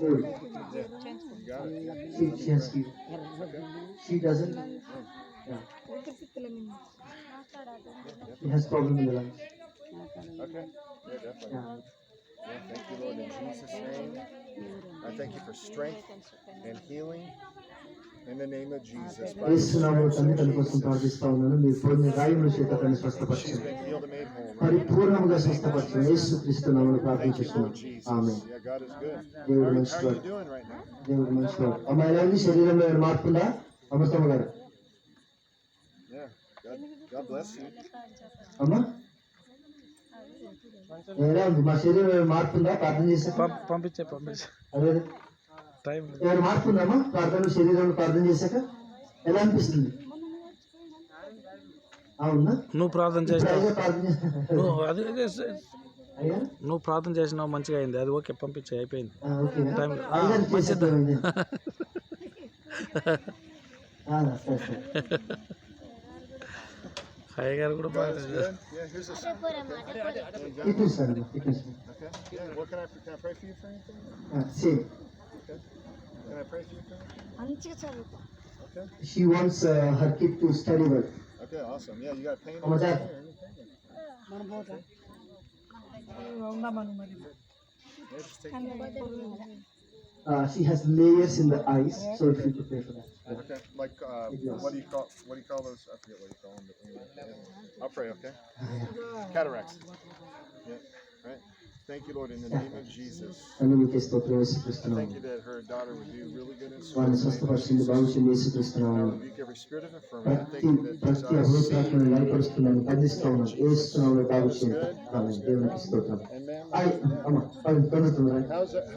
old. You got it. Yeah. She has fever. She doesn't. Yeah. She has problem in the lungs. Okay. Yeah, definitely. Yeah. Yeah, thank you, Lord, in Jesus' name. I thank you for strength and healing in the name of Jesus. By the యేసునామములో stripes తండ్రి of తన కోసం Jesus, ప్రార్థిస్తా ఉన్నాను. మీరు పొందిన గాయముల చేత తనను she's స్వస్థపరచండి. been healed and made whole right now. పరిపూర్ణముగా In the name of స్వస్థపరచండి. Jesus. యేసుక్రీస్తు నామములో Thank you, ప్రార్థించుచున్నాను. Lord Jesus. Amen. Yeah, God is good. దేవుడు How are మంచివాడు. you doing right now? దేవుడు మంచివాడు. అమ్మ ఎలా ఉంది? శరీరంలో ఏమైనా మార్పు ఉందా? అమృతమ్మ గారు. Yeah. God bless you. అమ్మా ఎలా ఉంది? మా శరీరం ఏమైనా మార్పు ఉందా? ప్రార్థన చేశాక పంపించే అదే టైం ఏమైనా మార్పు ఉందమ్మా? ప్రార్థన శరీరంలో ప్రార్థన చేశాక ఎలా అనిపిస్తుంది? అవునా? నువ్వు ప్రార్థన చేసినావు, అయ్యా ప్రార్థన నువ్వు అది అయ్యా నువ్వు ప్రార్థన చేసినావు, మంచిగా అయింది. అది ఓకే, పంపించే అయిపోయింది. ఓకేనా? టైం అయ్యగారు మంచిది. చేసేద్దామండి. సరే సరే అయ్య గారు కూడా God is good. Yeah, here's a. ఇప్పిస్తాను ఇప్పిస్తాను. Okay. Yeah. What can I pray for you for anything? Same Okay. Can I pray for you for anything? Okay. She wants her kid to study well. Okay. Awesome. Yeah, you got pain Oh, my over God. there or anything? Yeah, just take it. She has layers in the eyes, so if you could pray for that. Okay. Like what do you call those? I forget what you call them. But anyway, yeah. I'll pray. Okay. Cataracts. Yeah. Right. Thank you, Lord, in the name of Jesus. అన్ని మీకే స్తోత్రం I యేసుక్రీస్తునామములో. thank you that her daughter would do really good in school. వారిని In the name of స్వస్థపరిచింది Jesus. బాగుంది I యేసుక్రీస్తునామములో. rebuke every spirit of infirmity. I thank ప్రతి you that these ప్రతి eyes అభూతాత్మను see. లయపరుస్తున్నాను, బంధిస్తా ఉన్నాను. యేసునామములో బాగుంది. ఆమేన్. దేవునికి స్తోత్రం. And ma'am, అమ్మ తొందరగా.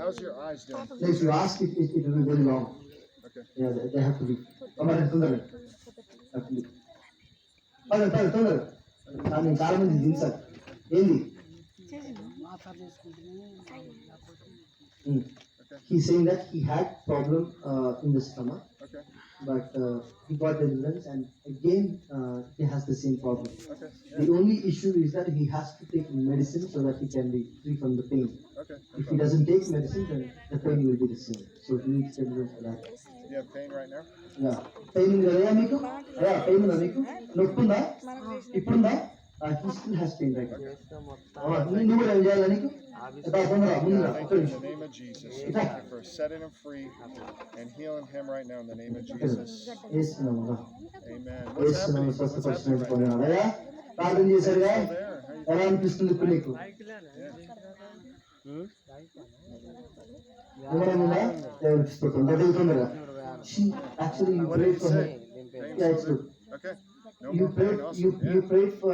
how's your eyes doing? If you ask it will be very long. Okay. Yeah, they have to be. అమ్మ తొందరగా. తొందరగా. నేను చాలా మంది దించాలి. ఏంది? He's saying that he had problem in the stomach, Okay. but he got deliverance, and again he has the same problem. Okay. The only issue is that he has to take medicine so that he can be free from the pain. Okay. If he doesn't take medicine, then the pain will be the same. So he needs deliverance for that. You have pain right now? Yeah. Pain ఉంది కదా మీకు? Pain ఉందా మీకు? నొప్పి ఉందా? ఇప్పుడుందా? He still has pain right now. నువ్వు కూడా ఏం చేయాలి నీకు? తొందరగా ముందుగా Thank ఒక్క you in నిమిషం. the name of Jesus. Thank you for setting him free and healing him right now in the name of Jesus. వేస్తున్నాము రా. Amen. What's వేస్తున్నాము happening? What's happening స్వస్థపరిచినట్టు right now? పొందినాడు. అయ్యా ప్రార్థన చేశారుగా? There. How you ఎలా అనిపిస్తుంది ఇప్పుడు నీకు? ఏమైనా దేవునికి స్తోత్రం. దగ్గర తొందరగా. She actually you What did prayed he for her. say? Pain Yeah, it's still good. there? Okay. No You more prayed pain. you Awesome. you Yeah. prayed for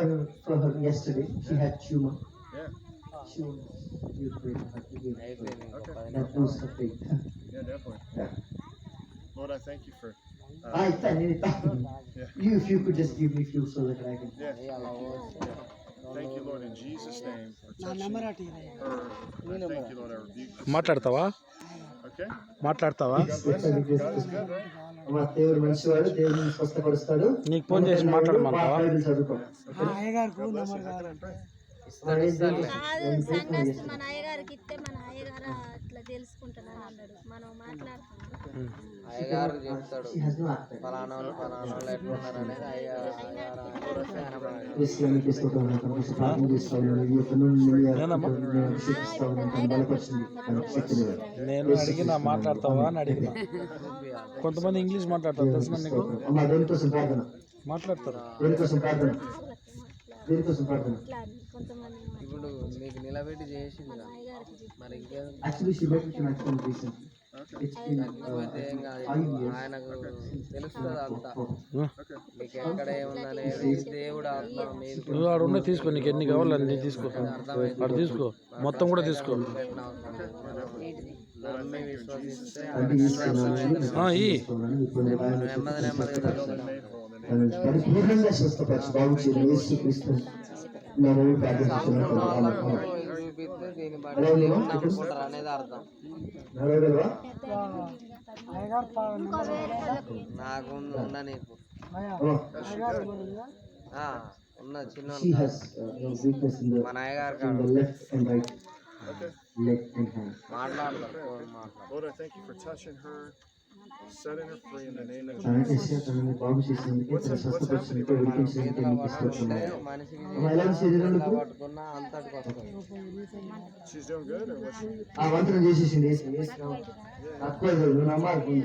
her yesterday. She had tumor. Yeah. You prayed for her. Okay. That was her faith. Yeah, definitely. Yeah. Lord, I thank you for. You if you could just give me few so that I can. Yeah. Thank you, Lord, in Jesus' name for touching her. I thank you, Lord, I rebuke this. మాట్లాడతావా? Okay. మాట్లాడతావా? God bless you. God is good, right? మా దేవుడు మంచివాడు, దేవుడిని స్వస్థపరుస్తాడు. నీకు phone చేసి మాట్లాడమంటావా? చదువుకో. God bless you. How can I pray? సంఘస్థ మన అయ్యగారికి ఇస్తే మన అయ్యగారు అట్లా తెలుసుకుంటానని అన్నాడు. మనం మాట్లాడుతున్నాం. అయ్యగారు చెప్తాడు ఫలానా వాళ్ళు ఫలానా వాళ్ళు ఎట్లున్నారు అనేది అయ్యగారు నేను అడిగినా మాట్లాడతావా అని అడిగినా. కొంతమంది ఇంగ్లీష్ మాట్లాడతారు తెలుసు నీకు? దేనికోసం ప్రార్థన? మాట్లాడతారు. దేనికోసం ప్రార్థన? దేనికోసం ప్రార్థన? ఇప్పుడు మీకు నిలబెట్టి చేసింది కదా, మరి ఇంకేం Actually, she met with an accident recently. It's been తగ్గిపోతే ఏం కాదు. 5 years. ఆయనకు తెలుస్తుంది అంతా, మీకు ఎక్కడ ఏముందనేది. దేవుడు ఆత్మ మీరు నువ్వు ఆడ ఉన్న తీసుకో, నీకు ఎన్ని కావాలి అన్ని తీసుకో. ఆడ తీసుకో, మొత్తం కూడా తీసుకో. పెట్టిన అవసరం లేదు. మనం నమ్మి విశ్వసిస్తే నెమ్మది నెమ్మదిగా పరిపూర్ణంగా స్వస్థపరచు బాగు చేయడం యేసుక్రీస్తు నామములో ప్రార్థిస్తున్నాను. చూపిస్తే దీన్ని బట్టి దేవుడు నమ్ముకుంటారు అనేది అర్థం. నడవగలవా? నాకు ఉన్న నీకు ఉన్న చిన్న She has weakness in మన అయ్యగారు the left and right. Okay. leg and hand. మాట్లాడతారు ఫోన్ మాట్లాడతారు. Lord, I thank you for touching her, setting her free in the name of తన Jesus. ఏసయ్య తనని బాగు చేసినందుకే తన స్వస్థపరిచినందుకే విడిపించినందుకే మీకు అంటే స్తోత్రములు. మనిషికి అమ్మ, ఎలా ఉంది శరీరం ఎలా ఇప్పుడు? పట్టుకున్నా అంతటికి వస్తుంది. She's doing good, or what's she? ఆ వంతనం చేసేసింది ఏసు. తక్కువ నువ్వు నమ్మాలి.